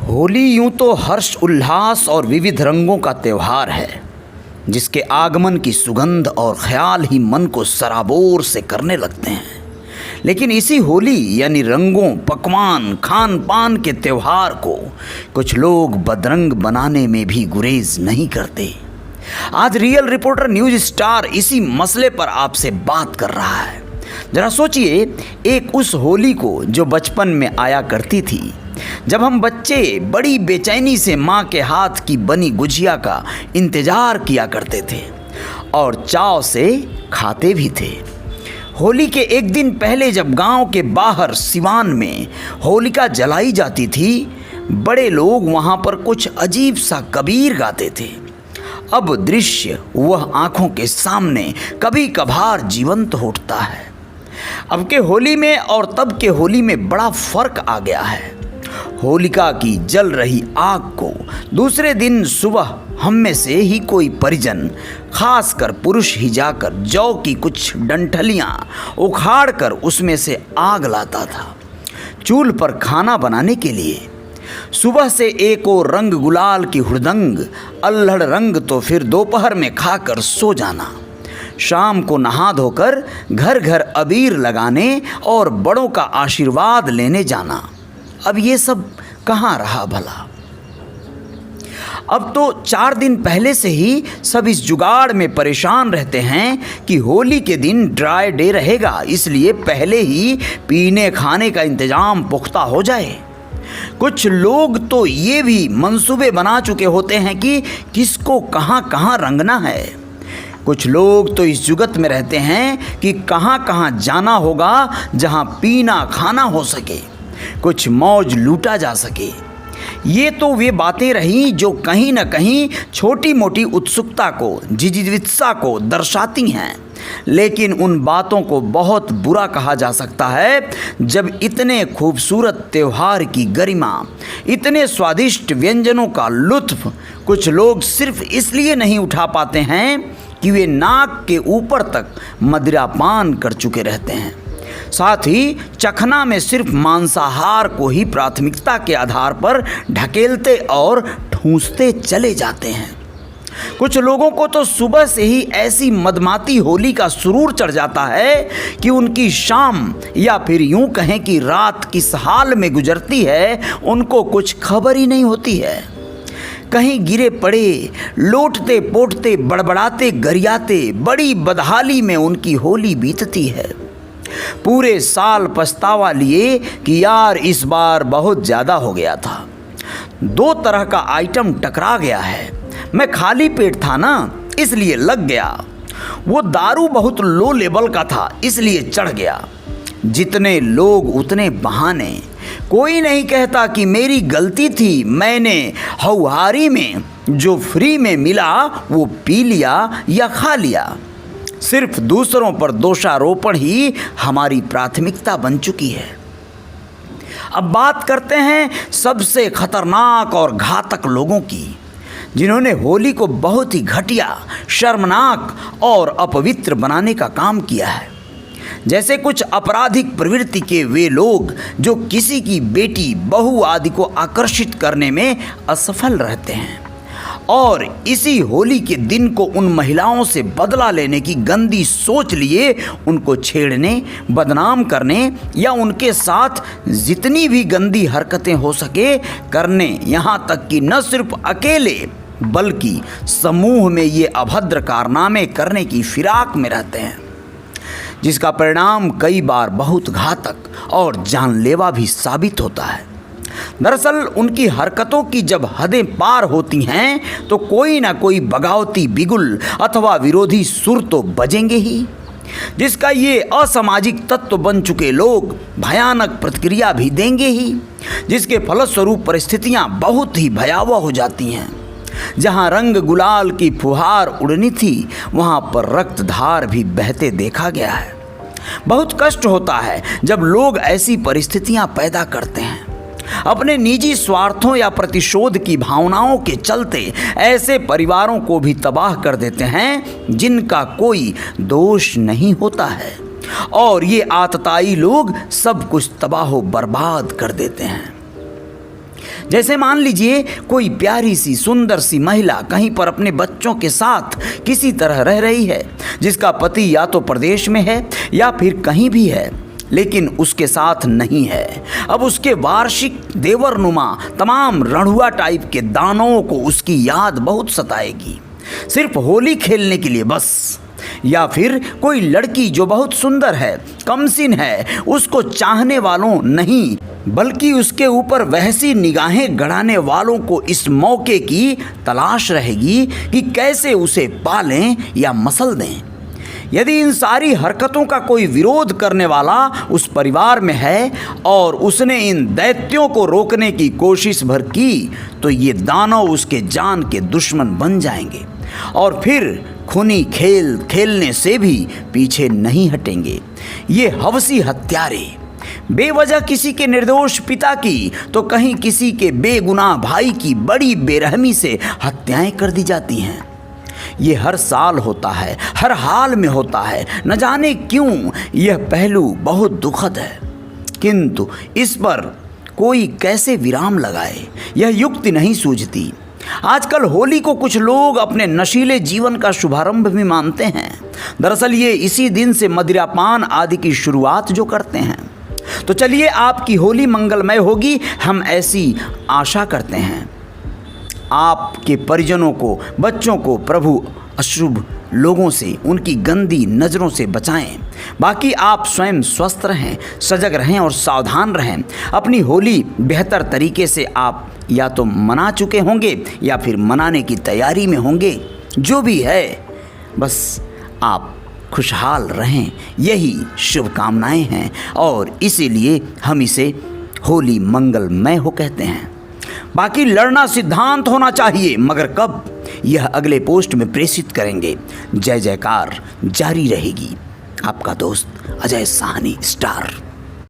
होली यूं तो हर्ष उल्लास और विविध रंगों का त्यौहार है, जिसके आगमन की सुगंध और ख्याल ही मन को सराबोर से करने लगते हैं। लेकिन इसी होली यानी रंगों, पकवान, खान पान के त्यौहार को कुछ लोग बदरंग बनाने में भी गुरेज नहीं करते। आज रियल रिपोर्टर न्यूज स्टार इसी मसले पर आपसे बात कर रहा है। जरा सोचिए, एक उस होली को जो बचपन में आया करती थी, जब हम बच्चे बड़ी बेचैनी से माँ के हाथ की बनी गुजिया का इंतजार किया करते थे और चाव से खाते भी थे। होली के एक दिन पहले जब गांव के बाहर सिवान में होलिका जलाई जाती थी, बड़े लोग वहां पर कुछ अजीब सा कबीर गाते थे। अब दृश्य वह आंखों के सामने कभी कभार जीवंत उठता है। अब के होली में और तब के होली में बड़ा फर्क आ गया है। होलिका की जल रही आग को दूसरे दिन सुबह हम में से ही कोई परिजन, खासकर पुरुष ही जाकर जौ की कुछ डंठलियां उखाड़ कर उसमें से आग लाता था, चूल्हे पर खाना बनाने के लिए। सुबह से एक और रंग गुलाल की हुड़दंग, अल्हड़ रंग तो फिर दोपहर में खाकर सो जाना। शाम को नहा धोकर घर घर अबीर लगाने और बड़ों का आशीर्वाद लेने जाना। अब ये सब कहाँ रहा भला। अब तो 4 दिन पहले से ही सब इस जुगाड़ में परेशान रहते हैं कि होली के दिन ड्राई डे रहेगा, इसलिए पहले ही पीने खाने का इंतजाम पुख्ता हो जाए। कुछ लोग तो ये भी मंसूबे बना चुके होते हैं कि किसको कहाँ कहाँ रंगना है। कुछ लोग तो इस जुगत में रहते हैं कि कहाँ कहाँ जाना होगा जहाँ पीना खाना हो सके, कुछ मौज लूटा जा सके। ये तो वे बातें रहीं जो कहीं न कहीं छोटी मोटी उत्सुकता को, जिजीवित्सा को दर्शाती हैं। लेकिन उन बातों को बहुत बुरा कहा जा सकता है जब इतने खूबसूरत त्योहार की गरिमा, इतने स्वादिष्ट व्यंजनों का लुत्फ कुछ लोग सिर्फ इसलिए नहीं उठा पाते हैं कि वे नाक के ऊपर तक मदिरापान कर चुके रहते हैं। साथ ही चखना में सिर्फ मांसाहार को ही प्राथमिकता के आधार पर ढकेलते और ठूंसते चले जाते हैं। कुछ लोगों को तो सुबह से ही ऐसी मदमाती होली का सुरूर चढ़ जाता है कि उनकी शाम, या फिर यूं कहें कि रात किस हाल में गुजरती है, उनको कुछ खबर ही नहीं होती है। कहीं गिरे पड़े, लोटते पोटते, बड़बड़ाते गरियाते, बड़ी बदहाली में उनकी होली बीतती है। पूरे साल पछतावा लिए कि यार इस बार बहुत ज़्यादा हो गया था। 2 तरह का आइटम टकरा गया है। मैं खाली पेट था ना, इसलिए लग गया। वो दारू बहुत लो लेवल का था, इसलिए चढ़ गया। जितने लोग उतने बहाने। कोई नहीं कहता कि मेरी गलती थी, मैंने हौहारी में जो फ्री में मिला वो पी लिया या खा लिया। सिर्फ दूसरों पर दोषारोपण ही हमारी प्राथमिकता बन चुकी है। अब बात करते हैं सबसे खतरनाक और घातक लोगों की, जिन्होंने होली को बहुत ही घटिया, शर्मनाक और अपवित्र बनाने का काम किया है। जैसे कुछ आपराधिक प्रवृत्ति के वे लोग जो किसी की बेटी, बहू आदि को आकर्षित करने में असफल रहते हैं और इसी होली के दिन को उन महिलाओं से बदला लेने की गंदी सोच लिए उनको छेड़ने, बदनाम करने या उनके साथ जितनी भी गंदी हरकतें हो सके करने, यहाँ तक कि न सिर्फ अकेले बल्कि समूह में ये अभद्र कारनामे करने की फिराक में रहते हैं, जिसका परिणाम कई बार बहुत घातक और जानलेवा भी साबित होता है। दरअसल उनकी हरकतों की जब हदें पार होती हैं तो कोई ना कोई बगावती बिगुल अथवा विरोधी सुर तो बजेंगे ही, जिसका ये असामाजिक तत्व बन चुके लोग भयानक प्रतिक्रिया भी देंगे ही, जिसके फलस्वरूप परिस्थितियां बहुत ही भयावह हो जाती हैं। जहां रंग गुलाल की फुहार उड़नी थी, वहां पर रक्तधार भी बहते देखा गया है। बहुत कष्ट होता है जब लोग ऐसी परिस्थितियां पैदा करते हैं। अपने निजी स्वार्थों या प्रतिशोध की भावनाओं के चलते ऐसे परिवारों को भी तबाह कर देते हैं जिनका कोई दोष नहीं होता है, और ये आतताई लोग सब कुछ तबाह बर्बाद कर देते हैं। जैसे मान लीजिए कोई प्यारी सी सुंदर सी महिला कहीं पर अपने बच्चों के साथ किसी तरह रह रही है, जिसका पति या तो प्रदेश में है या फिर कहीं भी है, लेकिन उसके साथ नहीं है। अब उसके वार्षिक देवरनुमा तमाम रणुआ टाइप के दानवों को उसकी याद बहुत सताएगी, सिर्फ होली खेलने के लिए बस। या फिर कोई लड़की जो बहुत सुंदर है, कमसिन है, उसको चाहने वालों नहीं बल्कि उसके ऊपर वैसी निगाहें गड़ाने वालों को इस मौके की तलाश रहेगी कि कैसे उसे पालें या मसल दें। यदि इन सारी हरकतों का कोई विरोध करने वाला उस परिवार में है और उसने इन दैत्यों को रोकने की कोशिश भर की, तो ये दानव उसके जान के दुश्मन बन जाएंगे और फिर खूनी खेल खेलने से भी पीछे नहीं हटेंगे। ये हवसी हत्यारे बेवजह किसी के निर्दोष पिता की तो कहीं किसी के बेगुनाह भाई की बड़ी बेरहमी से हत्याएं कर दी जाती हैं। ये हर साल होता है, हर हाल में होता है। न जाने क्यों यह पहलू बहुत दुखद है, किंतु इस पर कोई कैसे विराम लगाए यह युक्ति नहीं सूझती। आजकल होली को कुछ लोग अपने नशीले जीवन का शुभारंभ भी मानते हैं। दरअसल ये इसी दिन से मदिरापान आदि की शुरुआत जो करते हैं। तो चलिए आपकी होली मंगलमय होगी, हम ऐसी आशा करते हैं। आपके परिजनों को, बच्चों को प्रभु अशुभ लोगों से, उनकी गंदी नज़रों से बचाएं। बाकी आप स्वयं स्वस्थ रहें, सजग रहें और सावधान रहें। अपनी होली बेहतर तरीके से आप या तो मना चुके होंगे या फिर मनाने की तैयारी में होंगे। जो भी है, बस आप खुशहाल रहें, यही शुभकामनाएं हैं और इसीलिए हम इसे होली मंगलमय हो कहते हैं। बाकी लड़ना सिद्धांत होना चाहिए, मगर कब, यह अगले पोस्ट में प्रेषित करेंगे। जय जयकार जारी रहेगी। आपका दोस्त अजय साहनी, स्टार।